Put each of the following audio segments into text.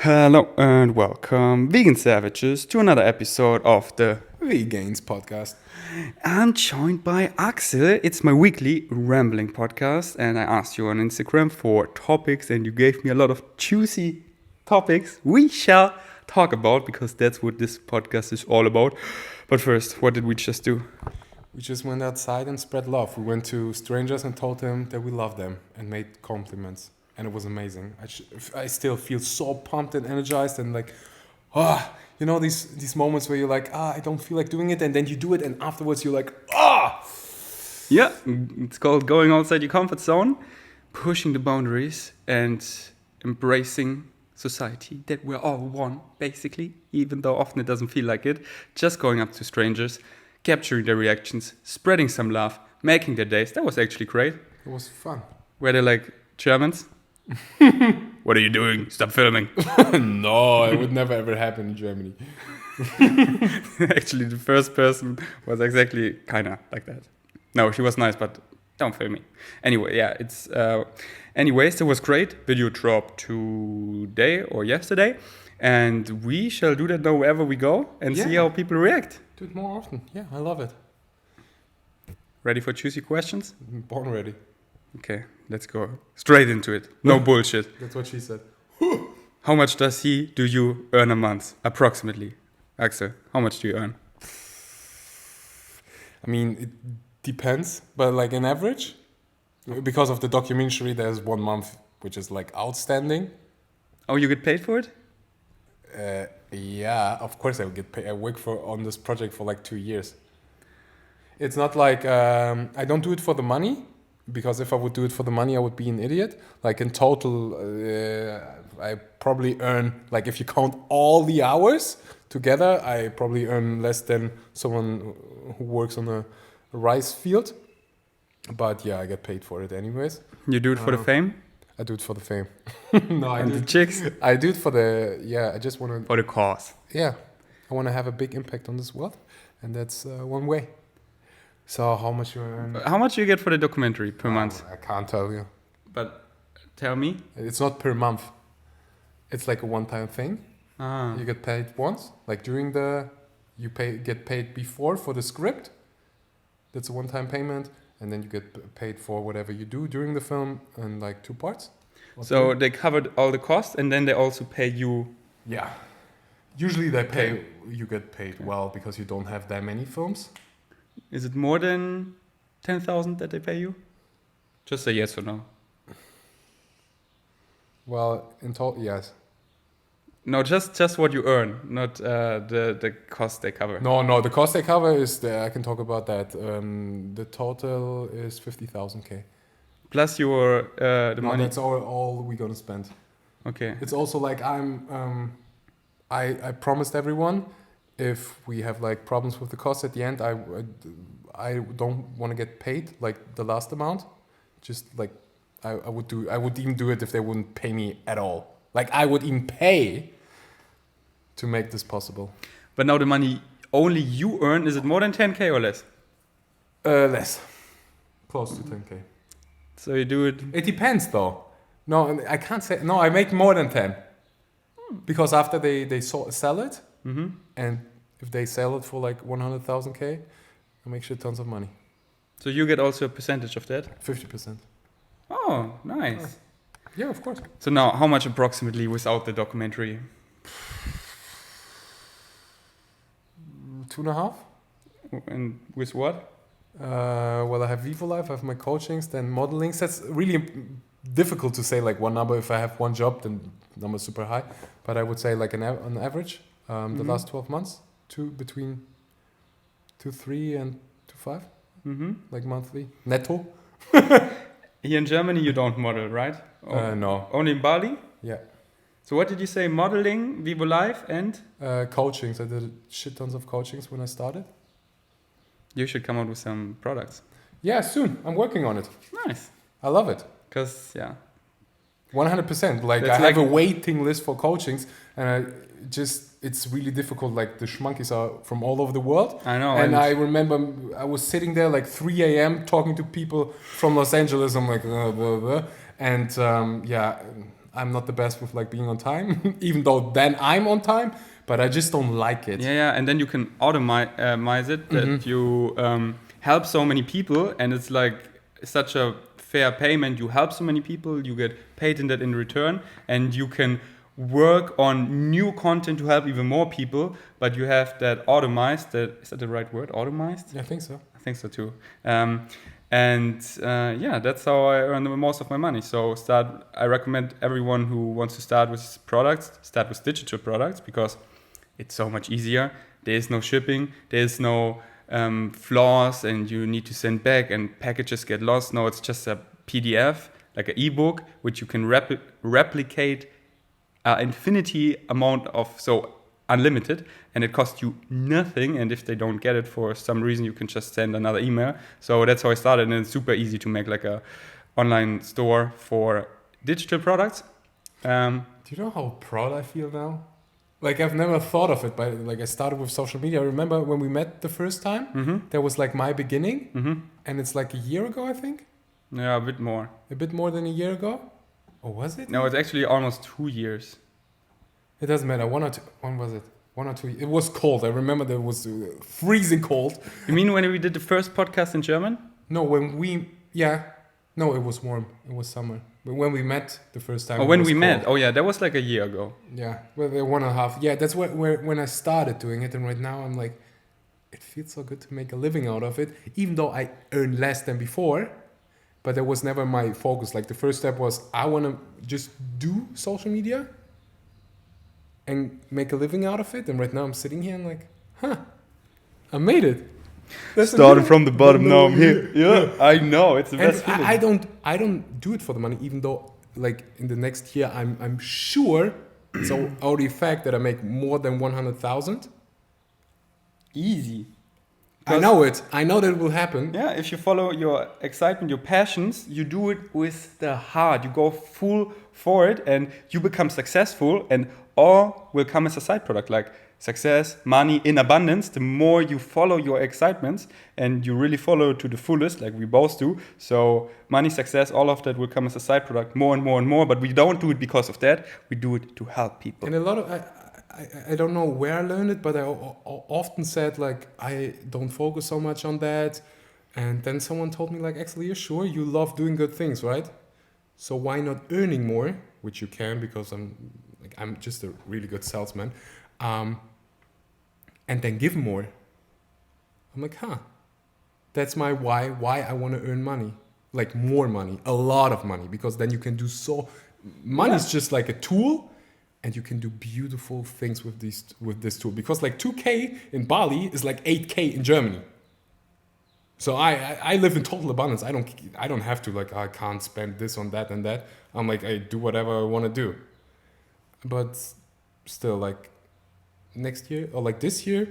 Hello and welcome, vegan savages, to another episode of the Vegains Podcast. I'm joined by Axel. It's my weekly rambling podcast, and I asked you on Instagram for topics, and you gave me a lot of juicy topics we shall talk about because that's what this podcast is all about. But first, what did we just do? We just went outside and spread love. We went to strangers and told them that we love them and made compliments. And it was amazing. I still feel so pumped and energized and like, these moments where you're like, I don't feel like doing it. And then you do it. And afterwards you're like, Yeah, it's called going outside your comfort zone, pushing the boundaries and embracing society that we're all one, basically, even though often it doesn't feel like it. Just going up to strangers, capturing their reactions, spreading some love, making their days. That was actually great. It was fun. Were they like Germans? What are you doing? Stop filming. No, it would never ever happen in Germany. Actually, the first person was exactly kind of like that. No, she was nice, but don't film me. Anyway, yeah, anyways, it was great. Video dropped today or yesterday. And we shall do that now wherever we go and see how people react. Do it more often. Yeah, I love it. Ready for juicy questions? Born ready. Okay, let's go straight into it. No bullshit. That's what she said. How much do you earn a month, approximately? Axel, how much do you earn? I mean, it depends, but like an average, because of the documentary, there's 1 month which is like outstanding. Oh, you get paid for it? Yeah, of course I would get paid. I work on this project for like 2 years. It's not like I don't do it for the money, because if I would do it for the money, I would be an idiot. Like in total, I probably earn, like if you count all the hours together, I probably earn less than someone who works on a rice field. But yeah, I get paid for it anyways. You do it for the fame? I do it for the fame. No, And the chicks? I do it for I just want to... For the cause. Yeah, I want to have a big impact on this world. And that's one way. So how much you earn? How much do you get for the documentary per month? I can't tell you. But tell me. It's not per month. It's like a one-time thing. You get paid once. Like get paid before for the script. That's a one-time payment. And then you get paid for whatever you do during the film in like 2 parts. So they covered all the costs and then they also pay you. Yeah. Usually you get paid well because you don't have that many films. Is it more than 10,000 that they pay you? Just say yes or no. Well, in total, yes. No, just what you earn, not the cost they cover. No, the cost they cover is I can talk about that. The total is 50,000 Plus your the money. That's all we're gonna spend. Okay. It's also like I promised everyone if we have like problems with the cost at the end, I don't want to get paid like the last amount. Just like I would even do it if they wouldn't pay me at all. Like I would even pay to make this possible. But now the money only you earn, is it more than 10K or less? Less. Close to 10K. So you do it. It depends though. No, I can't say. No, I make more than 10. Because after they sell it, and if they sell it for like 100,000 I make shit tons of money. So you get also a percentage of that? 50%. Oh, nice. Yeah, of course. So now, how much approximately without the documentary? 2.5. And with what? Well, I have Vivo Life, I have my coachings, then modelings. That's really difficult to say like one number. If I have one job, then the number is super high. But I would say like on average, the last 12 months, between 2.3 and 2.5, like monthly netto. Here in Germany, you don't model, right? No. Only in Bali? Yeah. So what did you say? Modeling, Vivo Life, and? Coachings. I did shit tons of coachings when I started. You should come out with some products. Yeah, soon. I'm working on it. Nice. I love it. Because, yeah. 100%. Like I have a waiting list for coachings, and it's really difficult. Like the schmonkeys are from all over the world. I know. And I remember I was sitting there like 3 a.m. talking to people from Los Angeles. I'm like, blah, blah, blah. And I'm not the best with like being on time, even though then I'm on time, but I just don't like it. Yeah, and then you can automate it that you help so many people, and it's like such a fair payment. You help so many people, you get paid in that in return, and you can work on new content to help even more people, but you have that automized. Is that the right word? Automized? I think so. I think so too. That's how I earn the most of my money. So I recommend everyone who wants to start with products, start with digital products, because it's so much easier. There is no shipping, there is no flaws, and you need to send back and packages get lost. No, it's just a PDF, like an ebook, which you can replicate infinity amount of, so unlimited, and it costs you nothing. And if they don't get it for some reason, you can just send another email. So that's how I started, and it's super easy to make like a online store for digital products. Do you know how proud I feel now? Like, I've never thought of it, but like I started with social media. I remember when we met the first time, that was like my beginning, and it's like a year ago, I think. Yeah, a bit more. A bit more than a year ago? Or was it? No, it's actually almost 2 years. It doesn't matter. One or two. It was cold. I remember there was freezing cold. You mean when we did the first podcast in German? No, No, it was warm. It was summer. But when we met the first time. Oh, when we met. Oh, yeah, that was like a year ago. Yeah, well, 1.5. Yeah, that's when I started doing it. And right now I'm like, it feels so good to make a living out of it, even though I earn less than before. But that was never my focus. Like, the first step was I want to just do social media and make a living out of it. And right now I'm sitting here and like, I made it. Started from the bottom, now I'm here. Yeah, I know, it's the best feeling. I don't do it for the money, even though like in the next year I'm sure it's already a fact that I make more than 100,000. Easy. I know it. I know that it will happen. Yeah, if you follow your excitement, your passions, you do it with the heart. You go full for it, and you become successful, and all will come as a side product, like success, money in abundance. The more you follow your excitements and you really follow to the fullest, like we both do. So money, success, all of that will come as a side product, more and more and more. But we don't do it because of that. We do it to help people. And a lot of I don't know where I learned it, but I often said like I don't focus so much on that. And then someone told me like, Axel, you're sure you love doing good things, right? So why not earning more, which you can because I'm just a really good salesman. And then give more. I'm like, that's my why I want to earn money. Like more money, a lot of money, because then you can do money is just like a tool, and you can do beautiful things with this tool. Because like 2K in Bali is like 8K in Germany. So I live in total abundance. I don't have to like I can't spend this on that and that. I'm like I do whatever I want to do. But still like next year or like this year,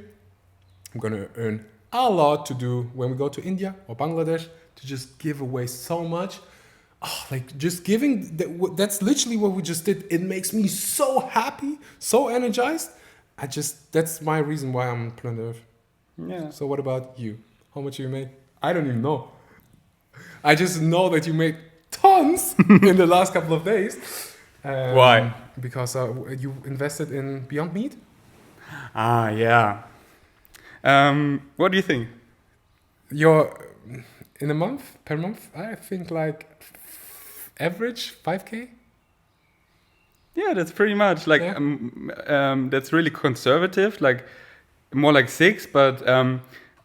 I'm gonna earn a lot to do when we go to India or Bangladesh to just give away so much. Like just giving, that's literally what we just did. It makes me so happy, so energized. That's my reason why I'm on planet Earth. Yeah. So what about you? How much you made? I don't even know. I just know that you made tons in the last couple of days. Why? Because you invested in Beyond Meat. Yeah. What do you think? In a month, per month, I think like average 5K. Yeah, that's pretty much like that's really conservative, like more like 6, but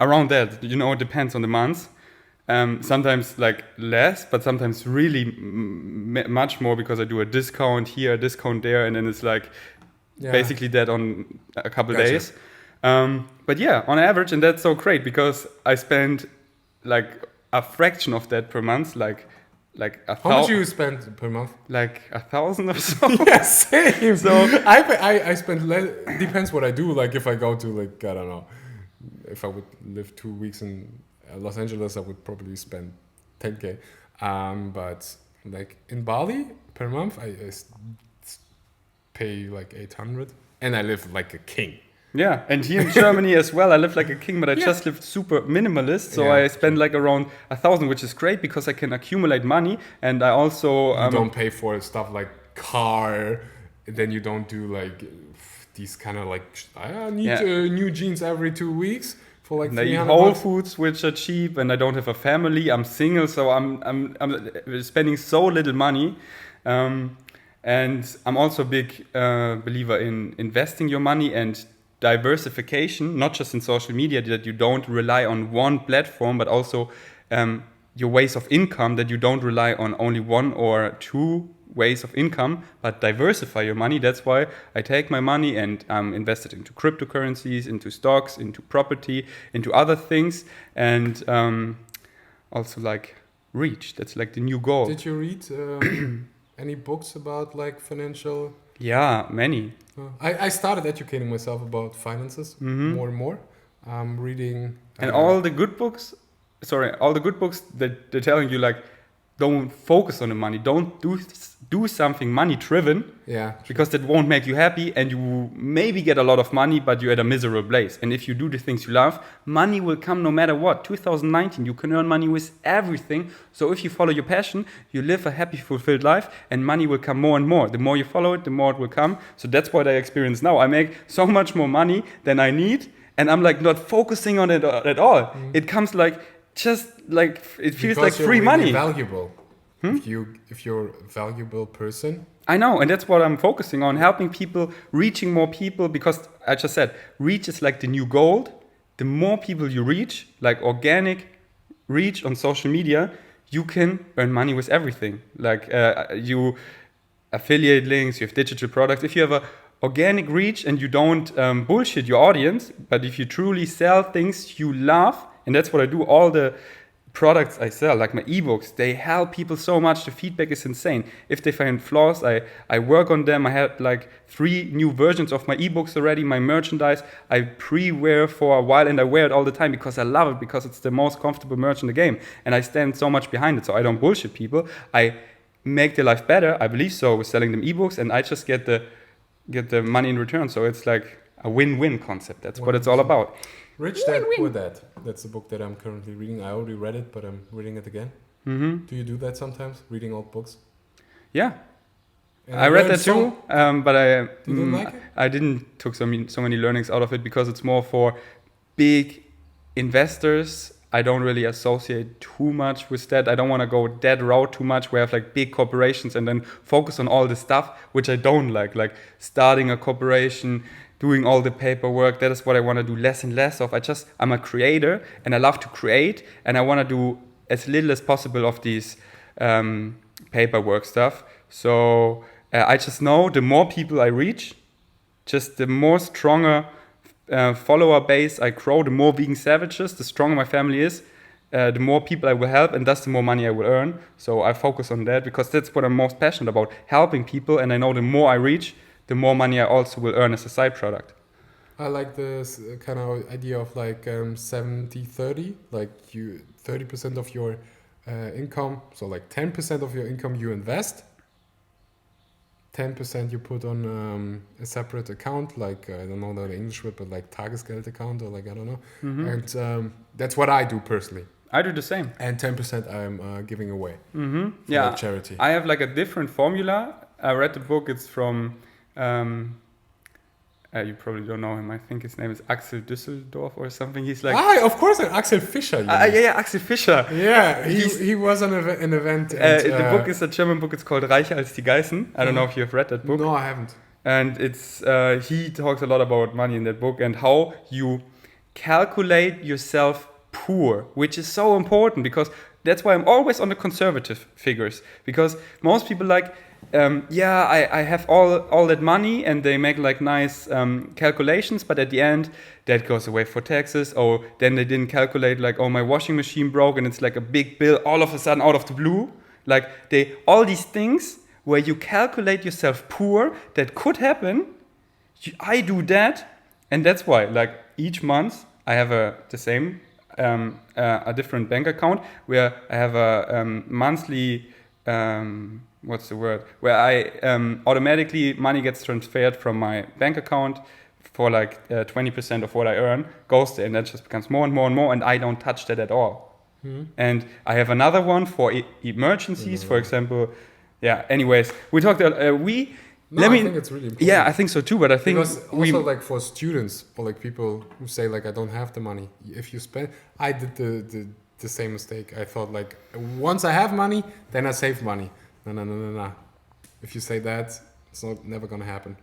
around that, it depends on the months. Sometimes like less, but sometimes really much more because I do a discount here, a discount there, and then it's like basically that on a couple days. But yeah, on average, and that's so great because I spend like a fraction of that per month, like How much do you spend per month? Like 1,000 or so. Yeah, same. So I spend depends what I do. Like if I go to like I don't know, if I would live 2 weeks in Los Angeles, I would probably spend 10K. But like in Bali per month, I pay like 800, and I live like a king. Yeah, and here in Germany as well, I live like a king, but I just live super minimalist. So I spend like around 1,000, which is great because I can accumulate money, and I also you don't pay for stuff like car, then you don't do like these kind of like I need Yeah. new jeans every 2 weeks for like And I eat 300 Whole bucks. Foods, which are cheap, and I don't have a family. I'm single, so I'm spending so little money. And I'm also a big believer in investing your money and diversification, not just in social media, that you don't rely on one platform, but also your ways of income, that you don't rely on only one or two ways of income, but diversify your money. That's why I take my money and invest it into cryptocurrencies, into stocks, into property, into other things, and also like reach. That's like the new goal. Did you read any books about like financial? Yeah, many. I started educating myself about finances more and more. I'm reading And all the good books, all the good books that they're telling you like, don't focus on the money. Don't do something money driven, because that won't make you happy, and you maybe get a lot of money, but you're at a miserable place. And if you do the things you love, money will come no matter what. 2019, you can earn money with everything. So if you follow your passion, you live a happy, fulfilled life, and money will come more and more. The more you follow it, the more it will come. So that's what I experience now. I make so much more money than I need, and I'm like not focusing on it at all. It comes like just like it feels like free money. Valuable. If you're a valuable person. I know, and that's what I'm focusing on, helping people, reaching more people, because I just said, reach is like the new gold. The more people you reach, like organic reach on social media, you can earn money with everything. Like you affiliate links, you have digital products. If you have a organic reach and you don't bullshit your audience, but if you truly sell things you love, and that's what I do, all the products I sell, like my ebooks, they help people so much. The feedback is insane. If they find flaws, I work on them. I had like 3 new versions of my ebooks already, my merchandise. I pre-wear for a while, and I wear it all the time because I love it, because it's the most comfortable merch in the game. And I stand so much behind it, so I don't bullshit people. I make their life better, I believe so, with selling them ebooks, and I just get the money in return. So it's like a win-win concept. That's what it's all about. Rich Dad Poor Dad. That's the book that I'm currently reading. I already read it, but I'm reading it again. Mm-hmm. Do you do that sometimes? Reading old books? Yeah. And I read that too, but You don't like it? I didn't took so many learnings out of it, because it's more for big investors. I don't really associate too much with that. I don't want to go that route too much, where I have like big corporations and then focus on all the stuff which I don't like starting a corporation, doing all the paperwork. That is what I want to do less and less of. I'm a creator, and I love to create, and I want to do as little as possible of these paperwork stuff. So I just know the more people I reach, just the more stronger follower base I grow, the more vegan savages, the stronger my family is, the more people I will help, and thus the more money I will earn. So I focus on that, because that's what I'm most passionate about, helping people. And I know the more I reach, the more money I also will earn as a side product. I like this kind of idea of like 70-30, like 30% of your income, so like 10% of your income you invest, 10% you put on a separate account, like I don't know the English word, but like Tagesgeld account, or like I don't know. Mm-hmm. And that's what I do personally. I do the same. And 10% I'm giving away Mm-hmm. for Yeah, charity. I have like a different formula. I read the book. It's from you probably don't know him. I think his name is Axel Düsseldorf or something. He's like of course, Axel Fischer. yeah, Axel Fischer. Yeah, he was on an event. And, the book is a German book. It's called Reicher als die Geißen. I don't know if you have read that book. No, I haven't. And it's he talks a lot about money in that book, and how you calculate yourself poor, which is so important, because that's why I'm always on the conservative figures, because most people like, I have all that money, and they make like nice calculations, but at the end that goes away for taxes, or then they didn't calculate like, oh, my washing machine broke, and it's like a big bill all of a sudden out of the blue. Like all these things where you calculate yourself poor, that could happen. I do that, and that's why like each month I have a different bank account, where I have a monthly where I automatically money gets transferred from my bank account for like 20% of what I earn goes there, and that just becomes more and more and more, and I don't touch that at all. And I have another one for emergencies. For example, Yeah. Anyways, we talked. I think it's really important. Yeah, I think so too. But I think because also like for students or like people who say like I don't have the money. If you spend, I did the same mistake. I thought like once I have money, then I save money. No. If you say that, it's never gonna happen.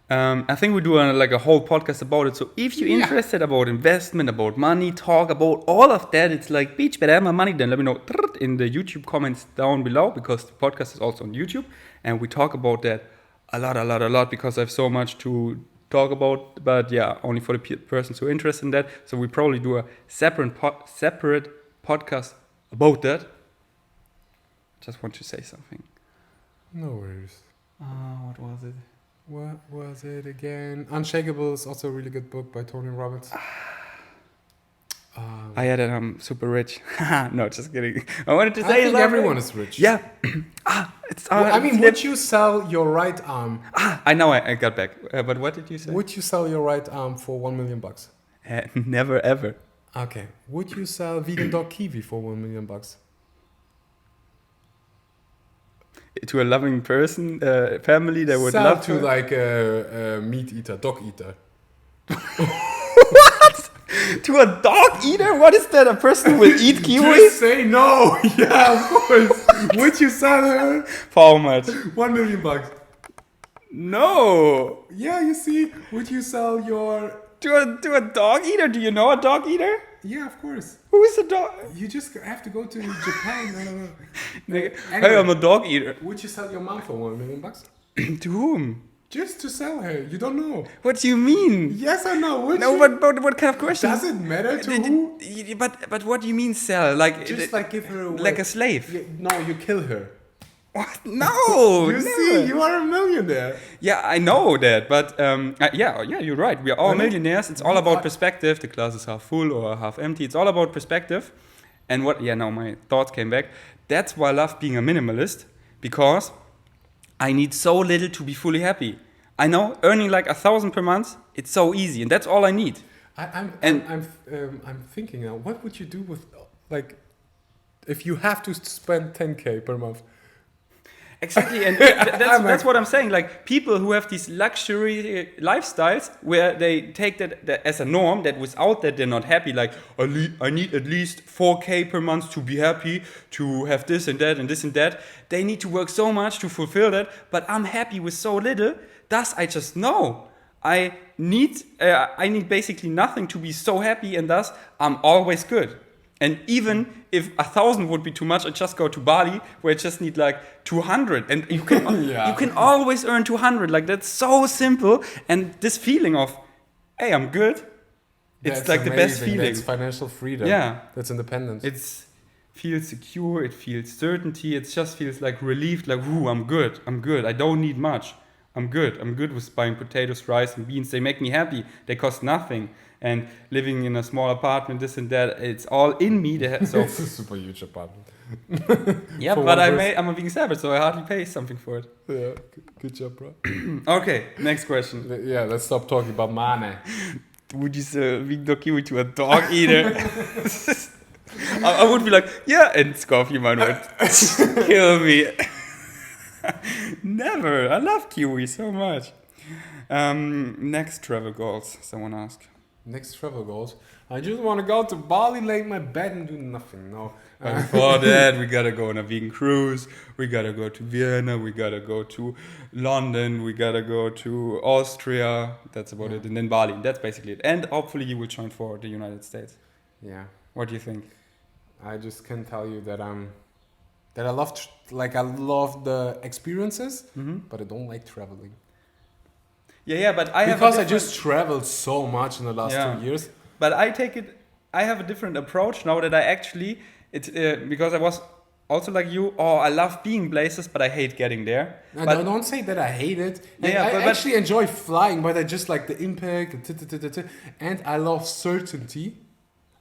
I think we do a whole podcast about it. So if you're interested about investment, about money, talk about all of that, it's like, bitch, better have my money, then let me know in the YouTube comments down below, because the podcast is also on YouTube. And we talk about that a lot, because I have so much to talk about. But yeah, only for the persons who are interested in that. So we probably do a separate podcast about that. Just want to say something. No worries. What was it? What was it again? Unshakable is also a really good book by Tony Robbins. I had it. I'm super rich. No, just kidding. I wanted to say I think everyone is rich. Yeah. Would you sell your right arm? I know. I got back. But what did you say? Would you sell your right arm for $1 million? Never ever. Okay. Would you sell vegan dog kiwi for $1 million? To a loving person, family that would sell love to like a meat eater, dog eater. What? To a dog eater? What is that? A person who will eat kiwi? Just say no. Yeah, of course. Would you sell her? For how much? $1 million. No. Yeah, you see. Would you sell your... To a dog eater? Do you know a dog eater? Yeah, of course. Who is a dog? You just have to go to Japan. Hey, Anyway, I'm a dog eater. would you sell your mom for $1 million? To whom? Just to sell her. You don't know. What do you mean? Yes or no? Would No, you? but what kind of question? Does it matter to who? But what do you mean sell? Like Just like give her away. like a slave? No, you kill her. What? No. You never. see, you are a millionaire. Yeah, I know that, but yeah, you're right. We are all I know. millionaires. It's all about perspective. The glass is half full or half empty. It's all about perspective. And what? Yeah, now my thoughts came back. That's why I love being a minimalist, because I need so little to be fully happy. I know earning like 1,000 per month. It's so easy, and that's all I need. I'm thinking now. What would you do with like if you have to spend 10K per month? Exactly, and that's what I'm saying. Like people who have these luxury lifestyles where they take that as a norm, that without that they're not happy. Like I need at least 4K per month to be happy, to have this and that and this and that. They need to work so much to fulfill that, but I'm happy with so little. Thus, I just know I need basically nothing to be so happy, and thus I'm always good. And even if 1,000 would be too much, I just go to Bali where I just need like 200, and you can you can always earn 200. Like that's so simple, and this feeling of, hey, I'm good. It's That's like the best amazing. feeling. That's financial freedom. Yeah, That's independence. it feels secure. It feels certainty. It just feels like relieved. Like, ooh, I'm good. I'm good. I don't need much. I'm good. I'm good with buying potatoes, rice, and beans. They make me happy. They cost nothing. And living in a small apartment, this and that, it's all in me. So it's a super huge apartment. yeah, For but one person. I'm a vegan savage, so I hardly pay something for it. Yeah, good job, bro. Okay, next question. Yeah, let's stop talking about money. Would you sell vegan dog kiwi to a dog eater? I would be like, yeah, and Scorpion man would kill me. Never. I love kiwi so much. Next travel goals, someone asked. Next travel goals. I just want to go to Bali, lay in my bed and do nothing. No. But before that, we gotta go on a vegan cruise. We gotta go to Vienna. We gotta go to London. We gotta go to Austria. That's about it. And then Bali. That's basically it. And hopefully you will join for the United States. Yeah. What do you think? I just can tell you that I love the experiences, but I don't like traveling. Yeah, but I just traveled so much in the last 2 years. But I have a different approach now that I actually, because I was also like you, I love being places, but I hate getting there. No, don't say that I hate it. I actually enjoy flying, but I just like the impact, and I love certainty.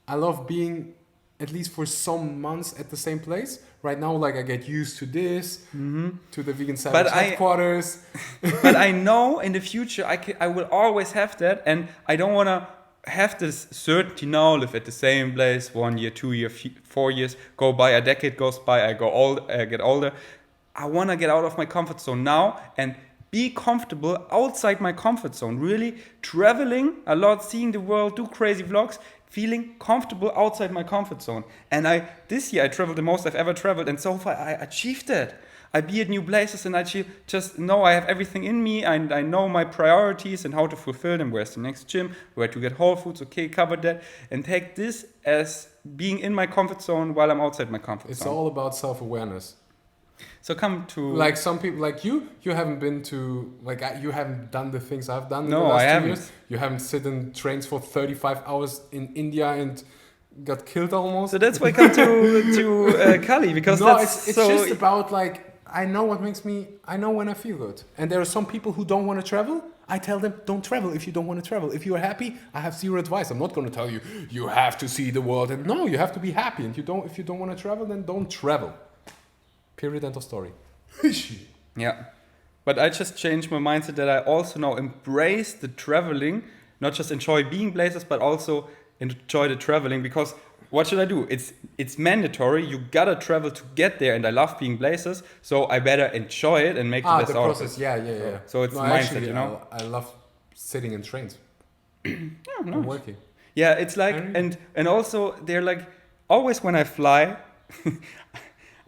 I love being at least for some months at the same place. Right now, like I get used to this, to the Vegan Savage headquarters. But I know in the future I will always have that, and I don't want to have this certainty now, live at the same place 1 year, 2 years, 4 years, go by, a decade goes by, I get older. I want to get out of my comfort zone now and be comfortable outside my comfort zone. Really traveling a lot, seeing the world, do crazy vlogs, feeling comfortable outside my comfort zone. And this year I traveled the most I've ever traveled, and so far I achieved that. I be at new places and I just know I have everything in me, and I know my priorities and how to fulfill them. Where's the next gym? Where to get Whole Foods? Okay, cover that. And take this as being in my comfort zone while I'm outside my comfort zone. It's all about self-awareness. So come to... Like some people, like you haven't been to, you haven't done the things I've done in the No, last I 2 haven't. years. You haven't sit in trains for 35 hours in India and got killed almost. So that's why I come to Cali, because No, that's it's so... just about I know what makes me, I know when I feel good. And there are some people who don't want to travel. I tell them, don't travel if you don't want to travel. If you are happy, I have zero advice. I'm not going to tell you, you have to see the world. And no, you have to be happy. And if you don't want to travel, then don't travel. Period, end of story. Yeah. But I just changed my mindset that I also now embrace the traveling, not just enjoy being places, but also enjoy the traveling, because what should I do? It's mandatory. You gotta travel to get there, and I love being places, so I better enjoy it and make the best the out process. of it. Yeah. So it's mindset, actually, you know. I love sitting in trains. Yeah, I'm nice. working. Yeah, it's like, and also they're like, always when I fly,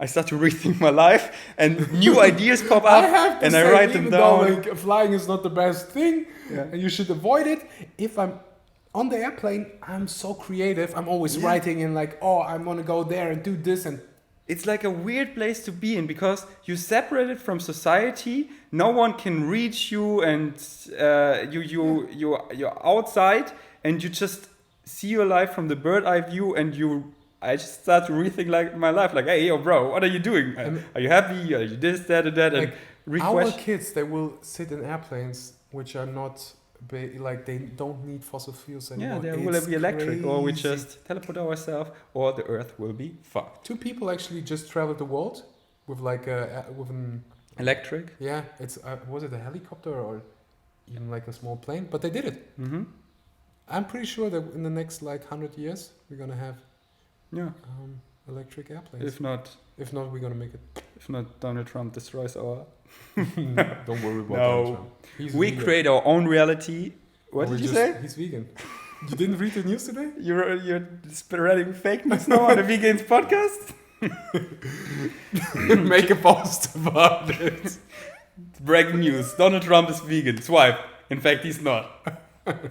I start to rethink my life, and new ideas pop up, and I write them down. Though, flying is not the best thing, Yeah. and you should avoid it. If I'm on the airplane, I'm so creative. I'm always writing in I want to go there and do this, and It's like a weird place to be in, because you're separated from society. No one can reach you, and you're outside, and you just see your life from the bird eye view, and I just start to rethink my life. Like, hey, yo, bro, what are you doing? Are you happy? Are you this, that, and that? And our kids, they will sit in airplanes which are not they don't need fossil fuels anymore. Yeah, they will be electric, or we just teleport ourselves, or the Earth will be fucked. 2 people actually just traveled the world with with an Electric? Yeah, it's was it a helicopter or even a small plane? But they did it. Mm-hmm. I'm pretty sure that in the next 100 years we're gonna have electric airplanes. If not, we're gonna make it. If not, Donald Trump destroys our... Don't worry about No. Trump. We create our own reality. What did you say? He's vegan. You didn't read the news today? You're spreading fake news now on the Vegains Podcast? Make a post about it. Breaking news. Donald Trump is vegan. Swipe. In fact, he's not.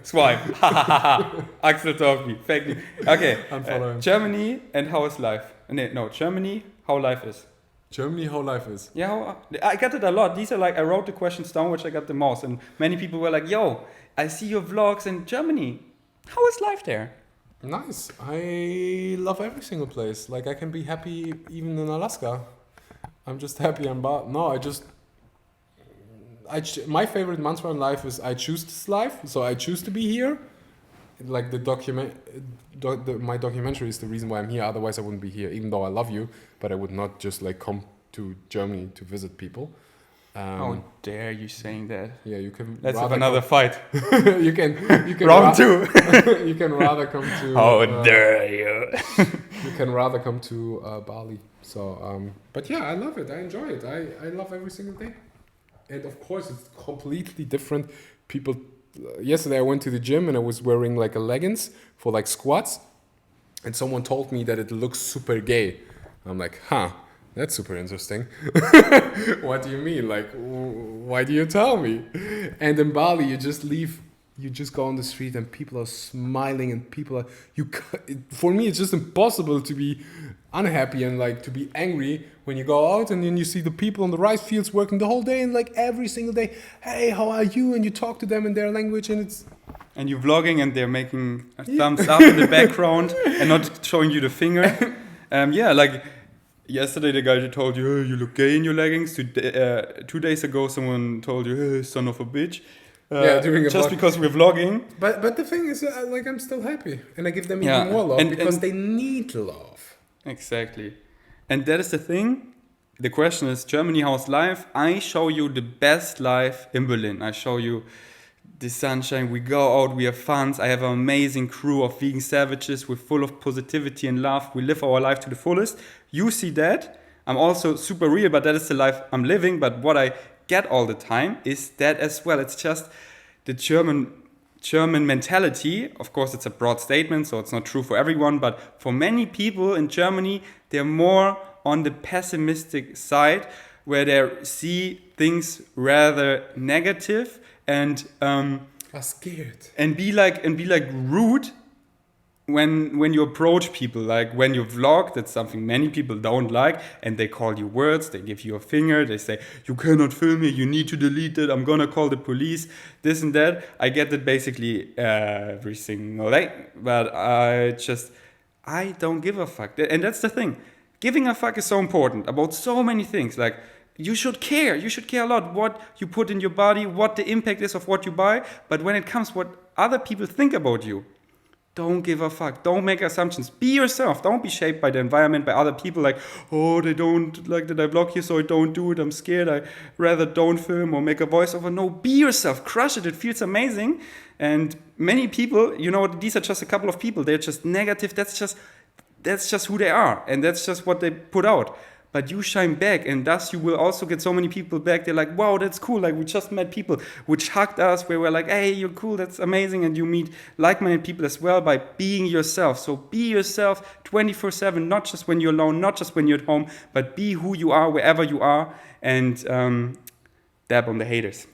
Swipe. Ha ha ha ha. Axel told me. Fake news. Okay. I'm following. Germany and how is life? No, Germany, how life is. Germany, how life is. Yeah, I got it a lot. These are I wrote the questions down, which I got the most. And many people were like, yo, I see your vlogs in Germany. How is life there? Nice. I love every single place. I can be happy even in Alaska. I'm just happy my favorite mantra in life is I choose this life. So I choose to be here. My documentary is the reason why I'm here. Otherwise I wouldn't be here, even though I love you. But I would not just come to Germany to visit people. How dare you saying that? Yeah, you can. Let's have another fight. you can Round 2. You can rather come to. How dare you? You can rather come to Bali. So, but yeah, I love it. I enjoy it. I love every single day. And of course, it's completely different. People. Yesterday, I went to the gym and I was wearing a leggings for squats, and someone told me that it looks super gay. I'm like, huh. That's super interesting. What do you mean? Why do you tell me? And in Bali, you just go on the street and people are smiling and for me, it's just impossible to be unhappy and to be angry when you go out and then you see the people on the rice fields working the whole day and every single day, hey, how are you? And you talk to them in their language and it's... And you're vlogging and they're making a thumbs up in the background and not showing you the finger. Yesterday, the guy told you, hey, you look gay in your leggings. 2 days ago, someone told you, hey, son of a bitch. During a just vlog. Because we're vlogging. But the thing is, I'm still happy. And I give them even more love because they need love. Exactly. And that is the thing. The question is, Germany, how's life? I show you the best life in Berlin. I show you the sunshine. We go out, we have fun. I have an amazing crew of vegan savages. We're full of positivity and love. We live our life to the fullest. You see that. I'm also super real, but that is the life I'm living. But what I get all the time is that as well. It's just the German mentality. Of course, it's a broad statement, so it's not true for everyone. But for many people in Germany, they're more on the pessimistic side, where they see things rather negative and are scared and be like rude when you approach people. Like when you vlog, that's something many people don't like, and they call you words, they give you a finger, they say you cannot film me, you need to delete it, I'm gonna call the police, this and that. I get that basically every single day, but I don't give a fuck. And that's the thing, giving a fuck is so important about so many things. Like you should care a lot what you put in your body, what the impact is of what you buy. But when it comes what other people think about you, don't give a fuck. Don't make assumptions. Be yourself. Don't be shaped by the environment, by other people. Like, oh, they don't like that I vlog here, so I don't do it. I'm scared. I rather don't film or make a voiceover. No, be yourself. Crush it. It feels amazing. And many people, these are just a couple of people. They're just negative. That's just who they are. And that's just what they put out. But you shine back, and thus you will also get so many people back. They're like, wow, that's cool. Like, we just met people which hugged us, where we're like, hey, you're cool, that's amazing. And you meet like-minded people as well by being yourself. So be yourself 24/7, not just when you're alone, not just when you're at home, but be who you are wherever you are, and dab on the haters.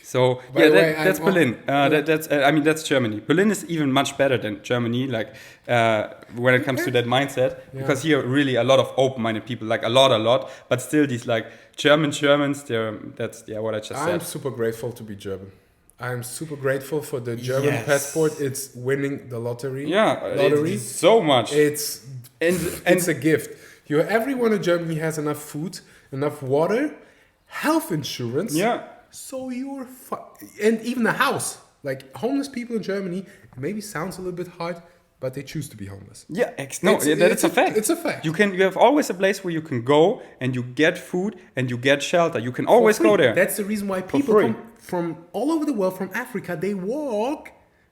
So that's Berlin. That's Germany. Berlin is even much better than Germany. Like when it comes to that mindset, because here really a lot of open-minded people, like a lot. But still, these like Germans. That's what I just said. I'm super grateful to be German. I'm super grateful for the German passport. It's winning the lottery. Yeah, lottery. So much. It's a gift. Everyone in Germany has enough food, enough water, health insurance. Yeah. So you're and even a house. Like homeless people in Germany, it maybe sounds a little bit hard, but they choose to be homeless. Yeah, it's a fact. It's a fact. You have always a place where you can go and you get food and you get shelter. You can always go there. That's the reason why people come from all over the world, from Africa, they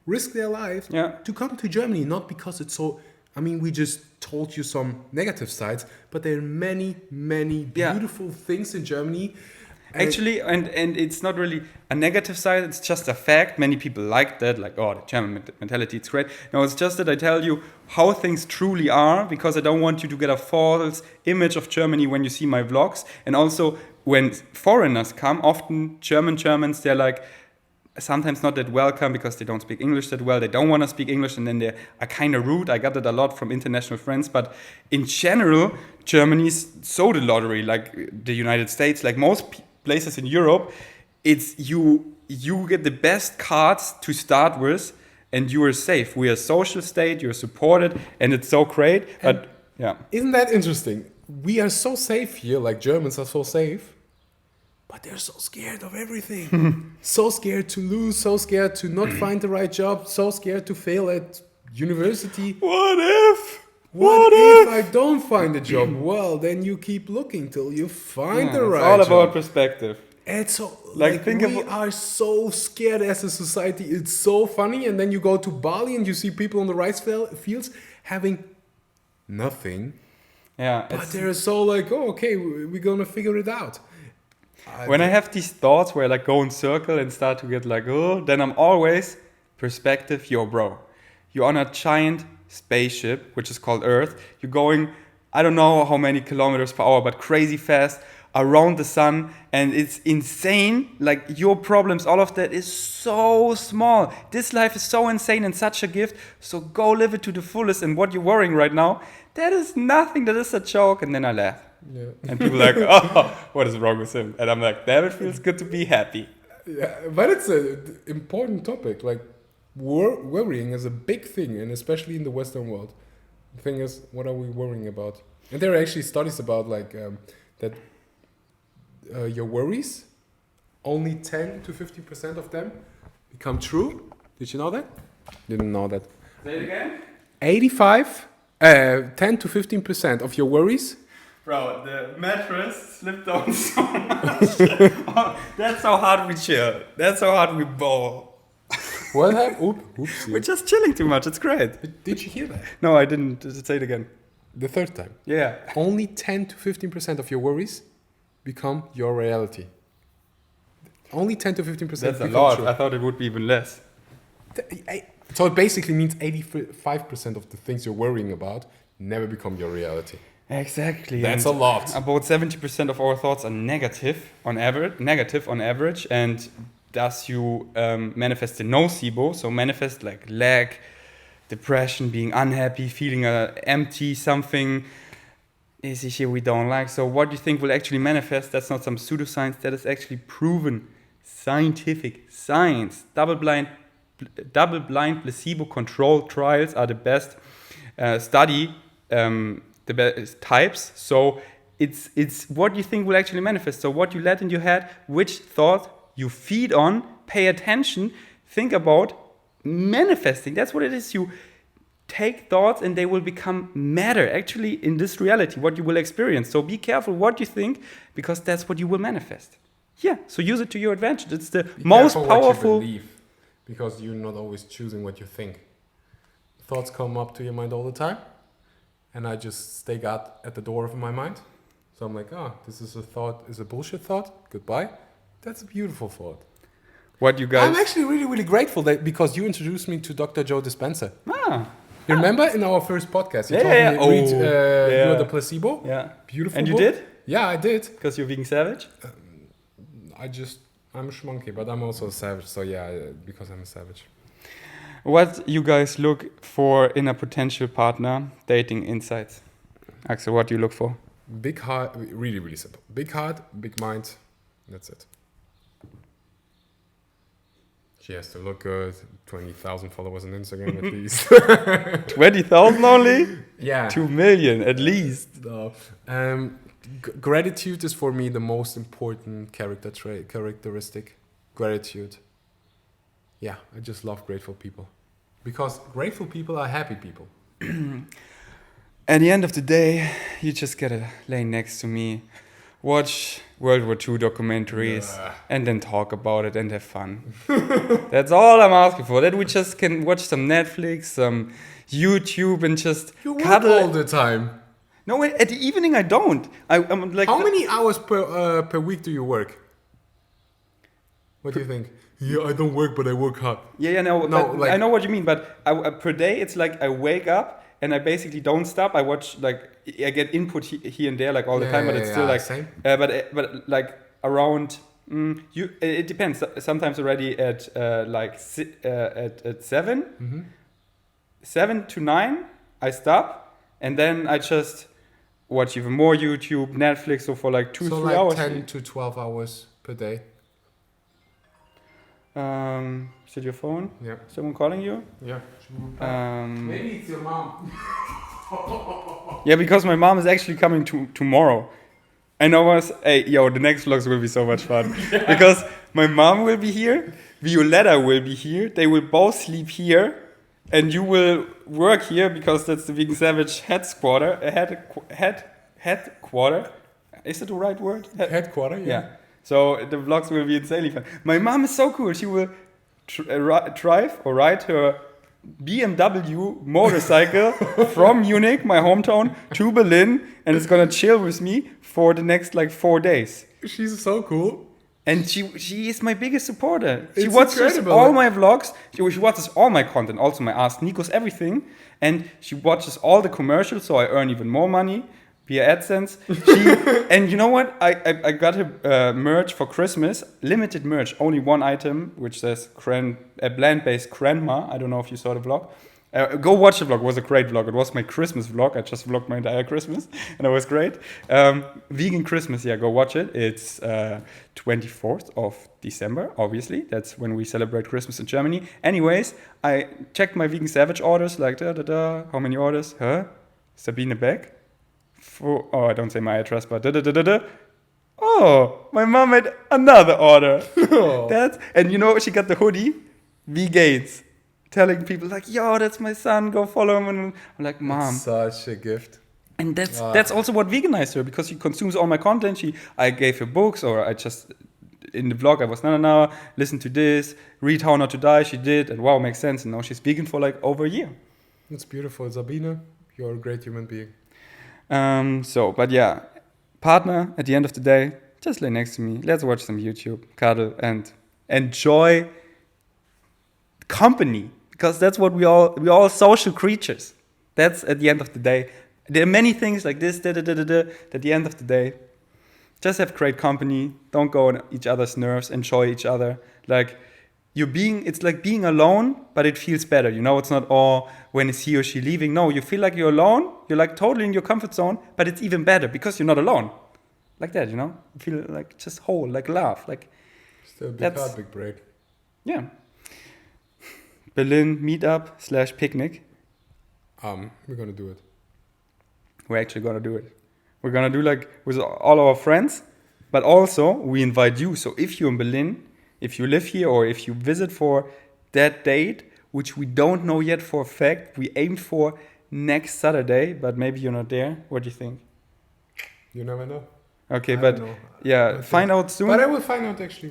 risk their lives to come to Germany, not because it's so. I mean, we just told you some negative sides, but there are many, many beautiful things in Germany. Actually, and it's not really a negative side, it's just a fact. Many people like that, like, oh, the German mentality, it's great. No, it's just that I tell you how things truly are, because I don't want you to get a false image of Germany when you see my vlogs. And also, when foreigners come, often Germans, they're like, sometimes not that welcome because they don't speak English that well. They don't want to speak English, and then they are kind of rude. I got that a lot from international friends. But in general, Germany's so the lottery, like the United States, like most places in Europe, it's you get the best cards to start with, and you are safe. We are a social state, you're supported, and it's so great. But isn't that interesting? We are so safe here, like Germans are so safe, but they're so scared of everything. So scared to lose, so scared to not find the right job, so scared to fail at university. What if I don't find a job? Well, then you keep looking till you find the right job. It's all about perspective. It's so we are so scared as a society. It's so funny. And then you go to Bali and you see people on the rice fields having nothing. Yeah, but they're so like, oh, okay, we're gonna figure it out. When I have these thoughts where I like go in circle and start to get like, oh, then I'm always perspective. Yo, bro, you're on a giant spaceship, which is called Earth. You're going, I don't know how many kilometers per hour, but crazy fast around the sun, and it's insane. Like your problems, all of that is so small. This life is so insane and such a gift. So go live it to the fullest. And what you're worrying right now, that is nothing. That is a joke. And then I laugh. Yeah. And people are like, oh, what is wrong with him? And I'm like, damn, it feels good to be happy. Yeah, but it's an important topic. Like, worrying is a big thing, and especially in the Western world. The thing is, what are we worrying about? And there are actually studies about like that your worries, only 10 to 50% of them become true. Did you know that? Didn't know that. Say it again? 10 to 15% of your worries. Bro, the mattress slipped down so much. That's how hard we chill. That's how hard we bowl. What happened? Oopsie. We're just chilling too much. It's great. Did you hear that? No, I didn't. Say it again. The third time. Yeah. Only 10 to 15% of your worries become your reality. Only 10 to 15%. That's a become lot. true. I thought it would be even less. So it basically means 85% of the things you're worrying about never become your reality. Exactly. That's and a lot. About 70% of our thoughts are negative on average, and thus you manifest the nocebo, so manifest like lack, depression, being unhappy, feeling empty, something is here we don't like. So what you think will actually manifest, that's not some pseudoscience, that is actually proven scientific science. Double-blind placebo-controlled trials are the best study the best types. So it's what you think will actually manifest. So what you let in your head, which thought you feed on, pay attention, think about manifesting. That's what it is. You take thoughts and they will become matter actually in this reality, what you will experience. So be careful what you think, because that's what you will manifest. Yeah, so use it to your advantage. It's the most powerful. What you believe, because you're not always choosing what you think. Thoughts come up to your mind all the time, and I just stay at the door of my mind. So I'm like, this is a thought, is a bullshit thought. Goodbye. That's a beautiful thought. What you guys? I'm actually really, really grateful that because you introduced me to Dr. Joe Dispenza. Ah. You remember in our first podcast? You told me to read You Are the Placebo. Yeah. Beautiful. And you book. did? Yeah, I did. Because you're vegan savage? I'm a schmonkey, but I'm also a savage. So yeah, because I'm a savage. What you guys look for in a potential partner, dating insights? Axel, what do you look for? Big heart, really, really simple. Big heart, big mind. That's it. She has to look good. 20,000 followers on Instagram at least. 20,000 only? Yeah. 2 million at least. No. Gratitude is for me the most important characteristic. Gratitude. Yeah, I just love grateful people. Because grateful people are happy people. At the end of the day, you just gotta lay next to me, watch World War II documentaries, and then talk about it and have fun. That's all I'm asking for. That we just can watch some Netflix, some YouTube, and just you cuddle work all the time. No, at the evening I don't. I'm like. How many hours per week do you work? What do you think? Yeah, I don't work, but I work hard. Yeah, no, like, I know what you mean. But per day, it's like I wake up and I basically don't stop. I watch, like, I get input here and there, like all the time, but it's still like. Same. But like around. It depends. Sometimes already at at 7, Mm-hmm. 7 to 9, I stop, and then I just watch even more YouTube, Netflix, so for like 2-3 hours. 10 to 12 hours per day. Is it your phone? Yeah. Someone calling you? Yeah. Maybe it's your mom. Yeah, because my mom is actually coming tomorrow. And I was, the next vlogs will be so much fun. Because my mom will be here, Violetta will be here, they will both sleep here, and you will work here because that's the Vegan Savage headquarter. Is it the right word? Headquarter, yeah. So the vlogs will be insanely fun. My mom is so cool. She will ride her BMW motorcycle from Munich, my hometown, to Berlin, and is gonna chill with me for the next 4 days. She's so cool. And she is my biggest supporter. She It's watches incredible. all my vlogs. She watches all my content, also my Ask Nikos, everything. And she watches all the commercials, so I earn even more money via AdSense. And you know what? I got her merch for Christmas, limited merch, only one item, which says a plant-based grandma. I don't know if you saw the vlog. Go watch the vlog. It was a great vlog. It was my Christmas vlog. I just vlogged my entire Christmas, and it was great. Vegan Christmas, go watch it. It's 24th of December, obviously. That's when we celebrate Christmas in Germany. Anyways, I checked my Vegan Savage orders, how many orders? Sabine Beck. I don't say my address, but Oh, my mom made another order. And she got the hoodie, Vegains. Telling people yo, that's my son, go follow him. And I'm like, Mom. It's such a gift. And that's also what veganized her, because she consumes all my content. I gave her books, or I just, in the vlog, I was, no, listen to this, read How Not to Die. She did, and wow, makes sense. And now she's vegan for over a year. It's beautiful. Sabine, you're a great human being. But yeah, partner, at the end of the day, just lay next to me. Let's watch some YouTube, cuddle, and enjoy company. Because that's what we're all social creatures. That's at the end of the day. There are many things like this, At the end of the day, just have great company. Don't go on each other's nerves. Enjoy each other. Like, it's like being alone, but it feels better. It's not, when is he or she leaving? No, you feel like you're alone. You're like totally in your comfort zone, but it's even better because you're not alone. Like that, You feel like just whole, like laugh. Like, Still big heart, big break. Yeah. Berlin meetup / picnic. We're gonna do it. We're actually gonna do it. We're gonna do like with all our friends, but also we invite you. So if you're in Berlin, if you live here, or if you visit for that date, which we don't know yet for a fact, we aim for next Saturday, but maybe you're not there. What do you think? You never know. Okay, but yeah, find out soon. But I will find out actually.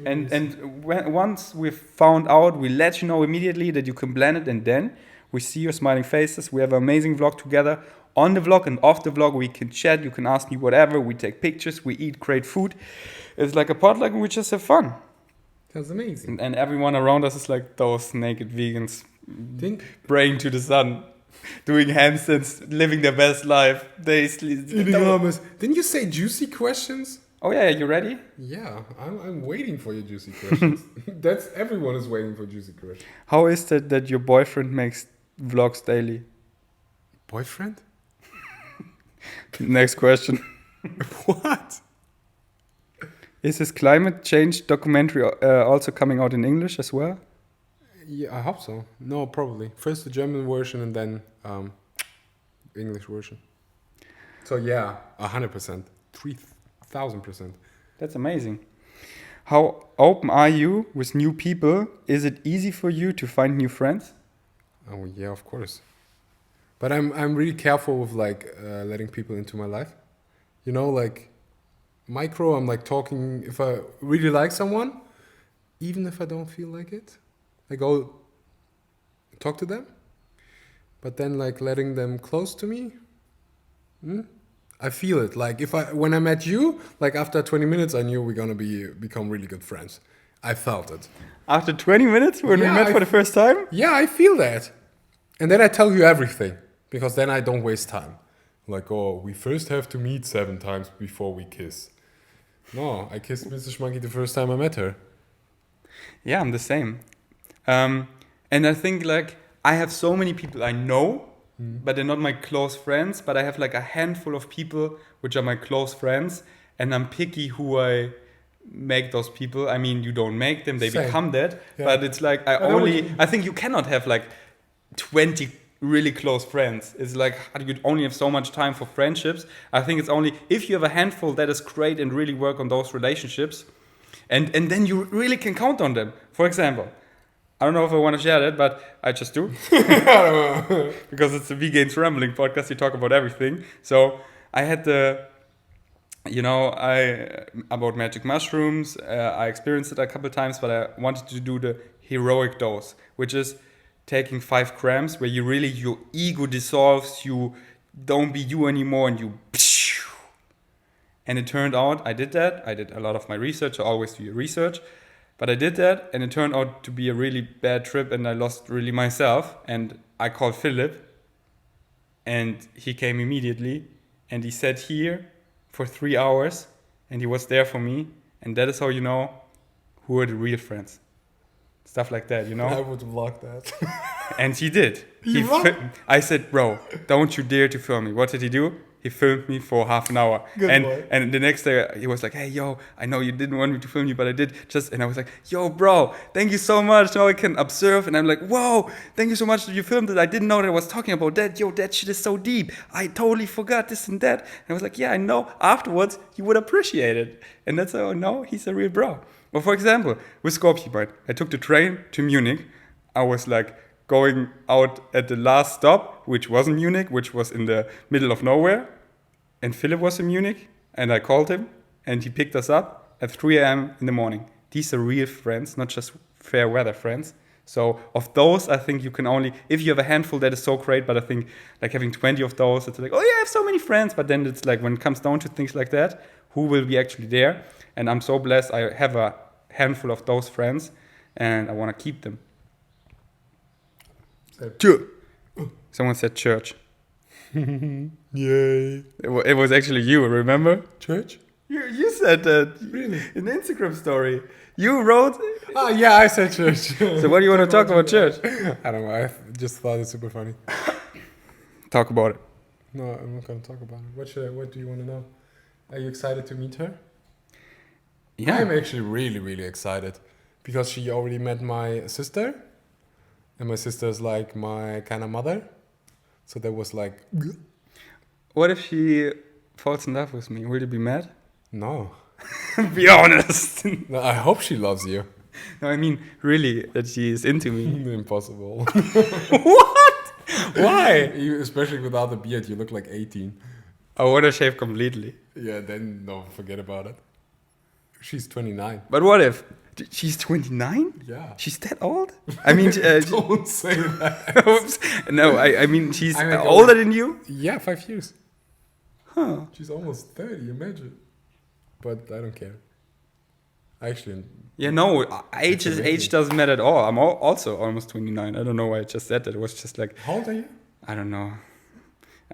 Once we've found out, we let you know immediately that you can plan it, and then we see your smiling faces. We have an amazing vlog together. On the vlog and off the vlog, we can chat. You can ask me whatever. We take pictures. We eat great food. It's like a potluck, and we just have fun. That's amazing. And everyone around us is like those naked vegans praying to the sun, doing handstands, living their best life. Eating hummus. Didn't you say juicy questions? Oh yeah, you ready? Yeah, I'm waiting for your juicy questions. Everyone is waiting for juicy questions. How is it that your boyfriend makes vlogs daily? Boyfriend? Next question. What? Is this climate change documentary also coming out in English as well? Yeah, I hope so. No, probably. First the German version and then English version. So yeah, 100%. 3,000%. That's amazing. How open are you with new people? Is it easy for you to find new friends? Oh yeah, of course. But I'm really careful with letting people into my life. Like micro, I'm like talking, if I really like someone, even if I don't feel like it, I go talk to them. But then like letting them close to me, I feel it. Like when I met you, like after 20 minutes, I knew we're gonna become really good friends. I felt it. After 20 minutes when we met for the first time? Yeah, I feel that. And then I tell you everything, because then I don't waste time. Like, we first have to meet 7 times before we kiss. No, I kissed Mrs. Schmanky the first time I met her. Yeah, I'm the same. And I think like I have so many people I know, but they're not my close friends. But I have like a handful of people which are my close friends, and I'm picky who I make those people. I mean, you don't make them; they become that. Yeah. But it's like I think you cannot have like 20 really close friends. It's like you only have so much time for friendships. I think it's only if you have a handful that is great and really work on those relationships, and then you really can count on them. For example, I don't know if I want to share that, but I just do. Because it's a Vegains Rambling podcast. You talk about everything. So I had about magic mushrooms. I experienced it a couple of times, but I wanted to do the heroic dose, which is taking 5 grams where your ego dissolves, you don't be you anymore, and it turned out I did that. I did a lot of my research. I always do research. But I did that, and it turned out to be a really bad trip, and I lost really myself. And I called Philip, and he came immediately, and he sat here for 3 hours, and he was there for me. And that is how you know who are the real friends. Stuff like that, I would vlog that. And he did. I said, bro, don't you dare to film me. What did he do? He filmed me for half an hour. And the next day he was like, hey, yo, I know you didn't want me to film you, but I did. And I was like, yo, bro, thank you so much. Now I can observe. And I'm like, whoa, thank you so much that you filmed it. I didn't know that I was talking about that. Yo, that shit is so deep. I totally forgot this and that. And I was like, yeah, I know. Afterwards, you would appreciate it. And that's how I know he's a real bro. Well, for example, with Scorpion, I took the train to Munich. I was like going out at the last stop, which wasn't Munich, which was in the middle of nowhere. And Philip was in Munich, and I called him, and he picked us up at 3 a.m. in the morning. These are real friends, not just fair weather friends. So of those, I think you can only, if you have a handful, that is so great. But I think like having 20 of those, it's like, oh yeah, I have so many friends. But then it's like when it comes down to things like that, who will be actually there? And I'm so blessed I have a handful of those friends and I want to keep them. Someone said church. Yay. It was actually you, remember? Church? You said that. Really? In the Instagram story. You wrote. Oh, yeah, I said church. So what do you want to talk about church? I don't know. I just thought it's super funny. Talk about it. No, I'm not going to talk about it. What do you want to know? Are you excited to meet her? Yeah. I'm actually really, really excited because she already met my sister. And my sister is like my kind of mother. So that was like... What if she falls in love with me? Will you be mad? No. Be honest. No, I hope she loves you. No, I mean, really, that she is into me. Impossible. What? Why? You, especially without the beard, you look like 18. I want to shave completely. Yeah, then no, forget about it. She's 29. But what if? She's 29? Yeah. She's that old? I mean... Don't say that. Oops. No, I mean, she's I mean, older than you? Yeah, 5 years. Huh. She's almost 30, imagine. But I don't care. Actually... Yeah, no, age doesn't matter at all. I'm also almost 29. I don't know why I just said that. It was just like... How old are you? I don't know.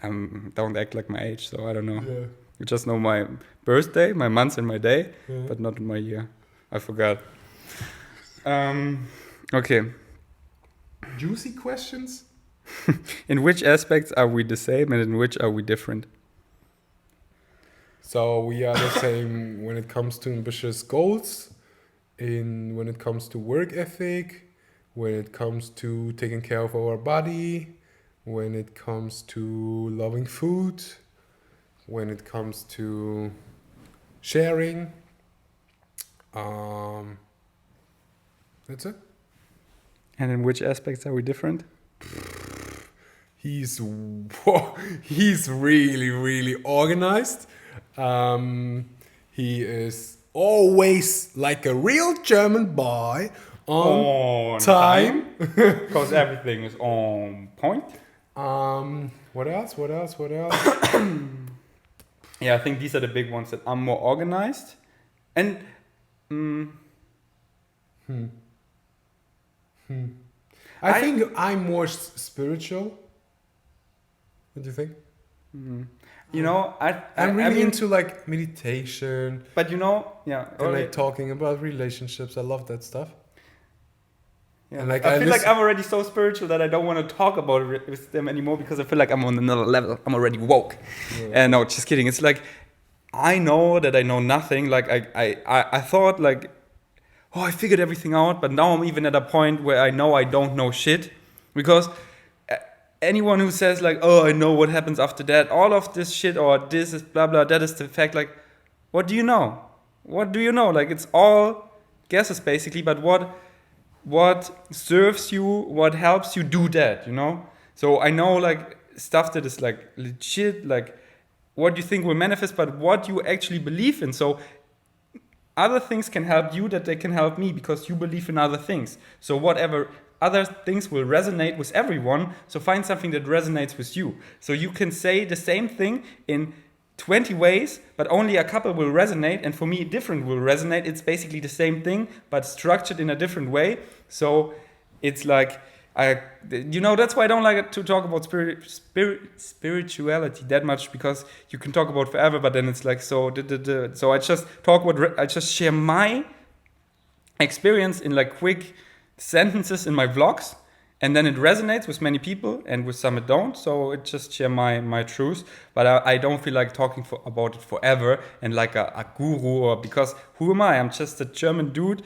Don't act like my age, so I don't know. Yeah. You just know my birthday, my month and my day, Yeah. but not my year. I forgot. Okay. Juicy questions? In which aspects are we the same and in which are we different? So we are the same when it comes to ambitious goals, when it comes to work ethic, when it comes to taking care of our body, when it comes to loving food, when it comes to sharing. That's it. And in which aspects are we different? He's really, really organized. He is always like a real German boy on time. Because everything is on point. What else? Yeah, I think these are the big ones that I'm more organized. And I think I'm more spiritual. What do you think? you know, I'm really I mean, into like meditation But you know, yeah. and like talking about relationships. I love that stuff. Yeah. And like I feel like listen- I'm already so spiritual that I don't want to talk about it with them anymore because I feel like I'm on another level. I'm already woke. Yeah. And no, just kidding. It's like I know that I know nothing. Like I thought like, oh, I figured everything out. But now I'm even at a point where I know I don't know shit because anyone who says like, oh, I know what happens after that, all of this shit or this is blah blah, that is the fact. Like, what do you know? What do you know? Like it's all guesses basically. But what serves you, what helps you do that, you know? So I know like stuff that is like legit, like what you think will manifest, but what you actually believe in. So other things can help you that they can help me because you believe in other things. So whatever other things will resonate with everyone. So find something that resonates with you. So you can say the same thing in 20 ways, but only a couple will resonate, and for me, different will resonate. It's basically the same thing, but structured in a different way. So it's like, that's why I don't like to talk about spirituality that much, because you can talk about forever, but then it's like, so I just I just share my experience in like quick sentences in my vlogs. And then it resonates with many people, and with some it don't. So it just share my truths. But I don't feel like talking about it forever and like a guru, or because who am I? I'm just a German dude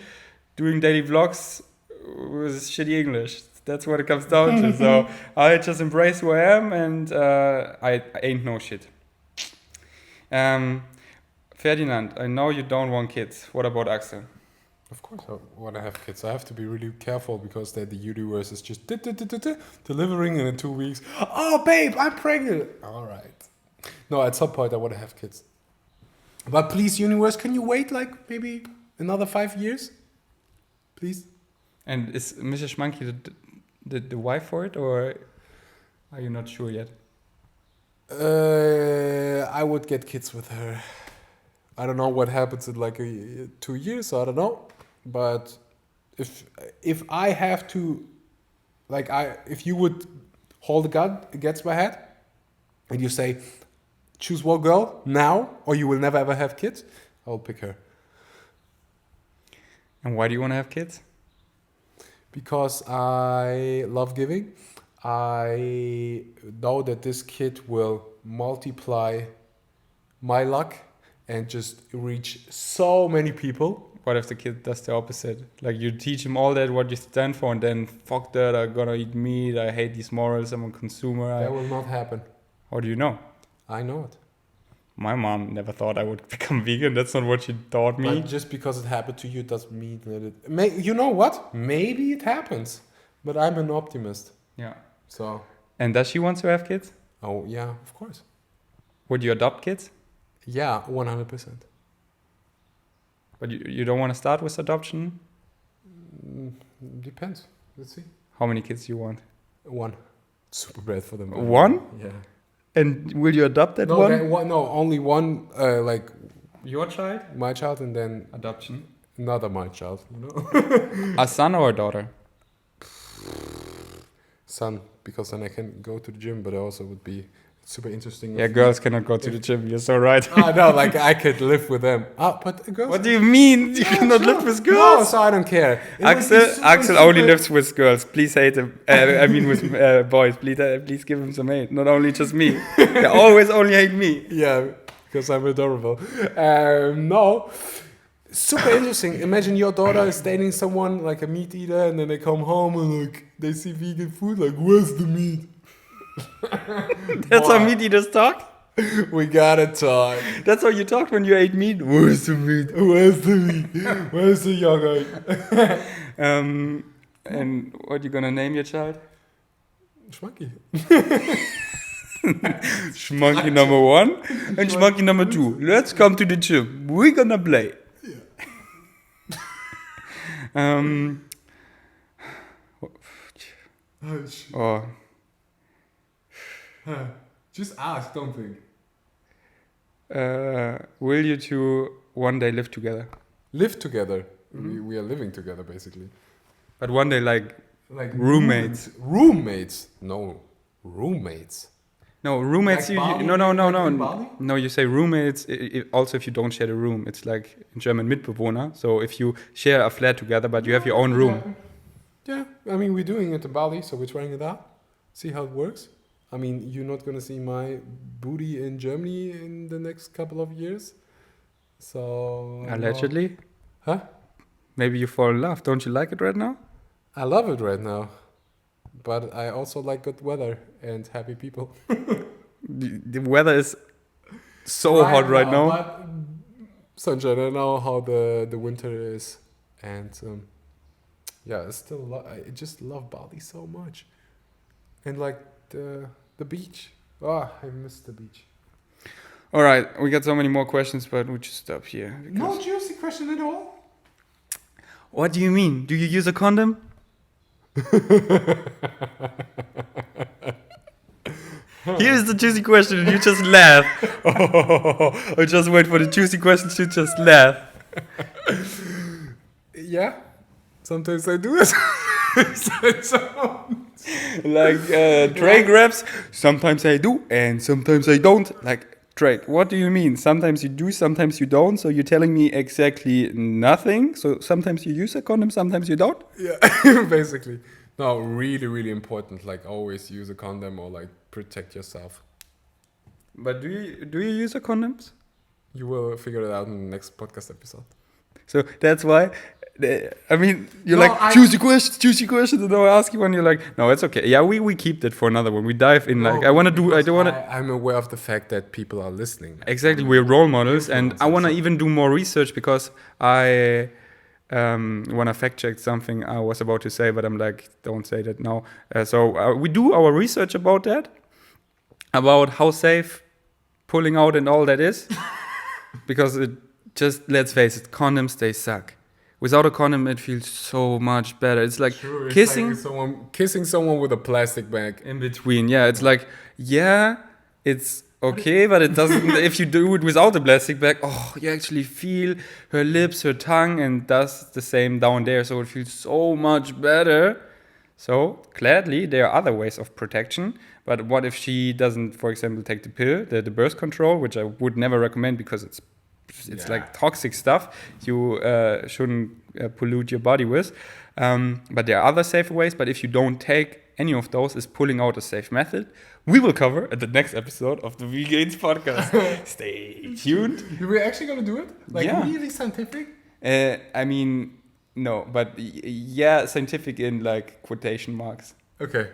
doing daily vlogs with shitty English. That's what it comes down to. So I just embrace who I am, and I ain't no shit. Ferdinand, I know you don't want kids. What about Axel? Of course I want to have kids. I have to be really careful because the universe is just delivering, and in 2 weeks, oh babe, I'm pregnant. All right. No, at some point I want to have kids. But please, universe, can you wait like maybe another 5 years? Please? And is Mrs. Schmanky the wife for it, or are you not sure yet? I would get kids with her. I don't know what happens in like 2 years. So I don't know, but if I have to, like if you would hold a gun against my head and you say, choose one girl now, or you will never ever have kids, I'll pick her. And why do you want to have kids? Because I love giving. I know that this kid will multiply my luck and just reach so many people. What if the kid does the opposite? Like you teach him all that, what you stand for, and then fuck that, I'm gonna eat meat, I hate these morals, I'm a consumer. That will not happen. How do you know? I know it. My mom never thought I would become vegan. That's not what she taught me. But just because it happened to you doesn't mean that it... you know what? Maybe it happens. But I'm an optimist. Yeah. So... And does she want to have kids? Oh, yeah, of course. Would you adopt kids? Yeah, 100%. But you don't want to start with adoption? Depends. Let's see. How many kids do you want? 1. Super bad for them. 1? Yeah. And will you adopt that no, one? No, only one, like... Your child? My child, and then... Adoption. Another my child, you know? A son or a daughter? Son, because then I can go to the gym, but it also would be super interesting. Yeah, girls cannot go to the gym. You're so right. No, like I could live with them. But girls... What do you mean? You cannot live with girls? No, so I don't care. Axel only lives with girls. Please hate him. I mean with boys. Please give him some hate. Not only just me. They always only hate me. Yeah, because I'm adorable. No. Super interesting. Imagine your daughter is dating someone like a meat eater, and then they come home and like they see vegan food. Like, where's the meat? That's how meat eaters talk? We gotta talk. That's how you talked when you ate meat? Where's the meat? Where's the meat? Where's the yogurt? And what you gonna name your child? Schmucky. Schmucky number 1 and Schmucky number 2. Let's come to the gym. We're gonna play. Yeah. Oh. Just ask, don't think. Will you two one day live together? Live together. Mm-hmm. We are living together, basically. But one day, like roommates. Roommates? No, roommates. No, roommates. Like No, you say roommates. Also, if you don't share the room, it's like in German Mitbewohner. So if you share a flat together, but you have your own room. Yeah, I mean we're doing it in Bali, so we're trying it out. See how it works. I mean, you're not gonna see my booty in Germany in the next couple of years. So allegedly. Huh? Maybe you fall in love. Don't you like it right now? I love it right now. But I also like good weather and happy people. The weather is so hot right now. But sunshine, I know how the winter is. And yeah, I just love Bali so much. And like the beach. Oh, I miss the beach. All right, we got so many more questions, but we just stop here. No juicy question at all. What do you mean? Do you use a condom? Here's the juicy question and you just laugh. I just wait for the juicy questions to just laugh. Yeah, sometimes I do it. Like tray grabs, sometimes I do and sometimes I don't. Like, Drake, what do you mean? Sometimes you do, sometimes you don't. So you're telling me exactly nothing. So sometimes you use a condom, sometimes you don't? Yeah, basically. No, really, really important. Like always use a condom or like protect yourself. But do you use a condoms? You will figure it out in the next podcast episode. So that's why. I mean, you're juicy questions, and then I ask you one, you're like, no, it's okay. Yeah, we keep that for another one. We dive in, like, I'm aware of the fact that people are listening. Exactly, we're role models, and I want to even do more research because I want to fact check something I was about to say, but I'm like, don't say that now. So we do our research about that, about how safe pulling out and all that is, because it just, let's face it, condoms, they suck. without a condom, it feels so much better. It's like True, it's kissing like kissing someone with a plastic bag. in between. Yeah, it's like, yeah, it's okay, but it doesn't. If you do it without the plastic bag, oh, you actually feel her lips, her tongue, and does the same down there. So it feels so much better. So gladly, there are other ways of protection. But what if she doesn't, for example, take the pill, the birth control, which I would never recommend because it's like toxic stuff you shouldn't pollute your body with. But there are other safer ways. But if you don't take any of those, is pulling out a safe method. We will cover at the next episode of the Vegains Podcast. Stay tuned. Are we actually gonna do it? Like Yeah. really scientific? I mean, no, but yeah, scientific in like quotation marks. Okay.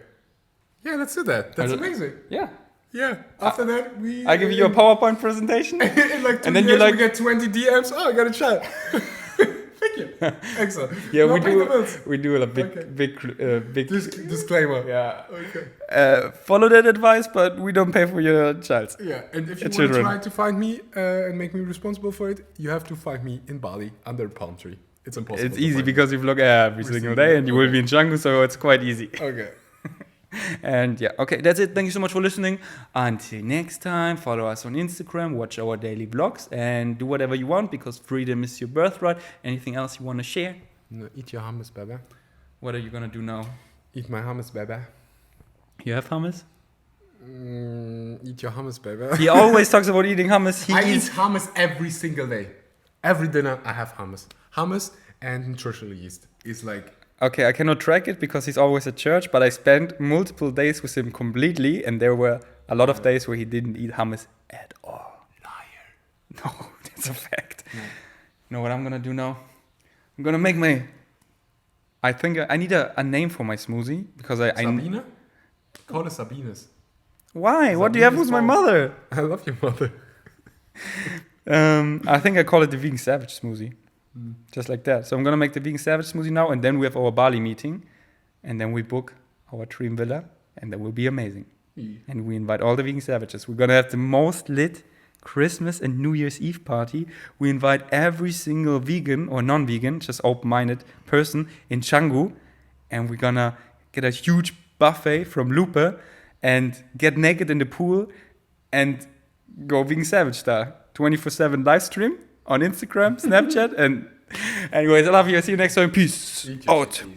Yeah, let's do that. That's amazing. Yeah. Yeah. After that, we. I give you a PowerPoint presentation. in like 2 And then years, you like- we get 20 DMs. Oh, I got a child. Thank you. Excellent. Yeah, No we pay the bills. do a big, Okay. big. Disclaimer. Yeah. Okay. Follow that advice, but we don't pay for your child. Yeah, and if you want to Children. try to find me and make me responsible for it, you have to find me in Bali under a palm tree. It's impossible. It's to easy find because you vlog every single single day, day. and you will Okay. be in Canggu, so it's quite easy. me. Okay. And yeah, okay, that's it. Thank you so much for listening. Until next time, follow us on Instagram, watch our daily vlogs, and do whatever you want because freedom is your birthright. Anything else you want to share? No, eat your hummus, baby. What are you gonna do now? Eat my hummus, baby. You have hummus? Eat your hummus, baby. He always talks about eating hummus. He I eat eats. hummus every single day. Every dinner, I have hummus. Hummus and nutritional yeast is like. Okay, I cannot track it because he's always at church, but I spent multiple days with him completely, and there were a lot of days where he didn't eat hummus at all. Liar. No, that's a fact. You know what I'm gonna do now? I'm gonna make my. I think I need a name for my smoothie because I. Sabine? Call it Sabines. Why? What do you have with my mother? I love your mother. I think I call it the vegan savage smoothie. Just like that. So I'm gonna make the vegan savage smoothie now, and then we have our Bali meeting, and then we book our dream villa, and that will be amazing. And we invite all the vegan savages. We're gonna have the most lit Christmas and New Year's Eve party. We invite every single vegan or non-vegan, just open-minded person in Canggu, and we're gonna get a huge buffet from Lupe and get naked in the pool and go vegan savage style. 24/7 live stream on Instagram, Snapchat, and anyways, I love you. See you next time. Peace Eat your out. cheese.